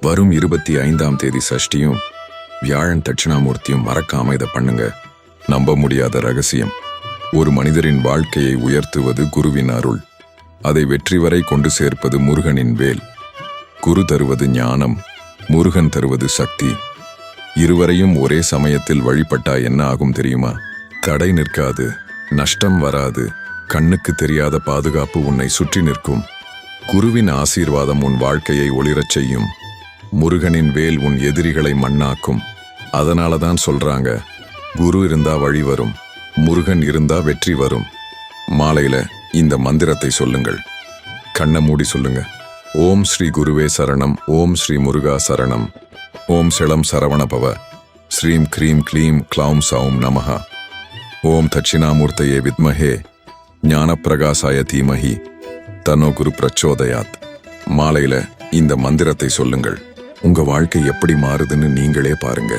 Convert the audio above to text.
வரும் 25ஆம் தேதி சஷ்டியும் வியாழன் தட்சிணாமூர்த்தியும் மறக்காம இதை பண்ணுங்க. நம்ப முடியாத ரகசியம். ஒரு மனிதரின் வாழ்க்கையை உயர்த்துவது குருவின் அருள். அதை வெற்றி வரை கொண்டு சேர்ப்பது முருகனின் வேல். குரு தருவது ஞானம், முருகன் தருவது சக்தி. இருவரையும் ஒரே சமயத்தில் வழிபட்டா என்ன ஆகும் தெரியுமா? தடை நிற்காது, நஷ்டம் வராது, கண்ணுக்கு தெரியாத பாதுகாப்பு உன்னை சுற்றி நிற்கும். குருவின் ஆசீர்வாதம் உன் வாழ்க்கையை ஒளிரச் செய்யும். முருகனின் வேல் உன் எதிரிகளை மண்ணாக்கும். அதனாலதான் சொல்றாங்க, குரு இருந்தா வழி வரும், முருகன் இருந்தா வெற்றி வரும். மாலையில இந்த மந்திரத்தை சொல்லுங்கள். கண்ணை மூடி சொல்லுங்க. ஓம் ஸ்ரீ குருவே சரணம், ஓம் ஸ்ரீ முருகா சரணம், ஓம் செளம் சரவணபவ, ஸ்ரீம் க்ரீம் க்ளீம் க்ளௌம் சௌம் நமஹ, ஓம் தட்சிணாமூர்த்தயே வித்மஹே ஞானப்பிரகாசாய தீமஹி தன்னோ குரு பிரச்சோதயாத். மாலையில இந்த மந்திரத்தை சொல்லுங்கள். உங்க வாழ்க்கை எப்படி மாறுதுன்னு நீங்களே பாருங்க.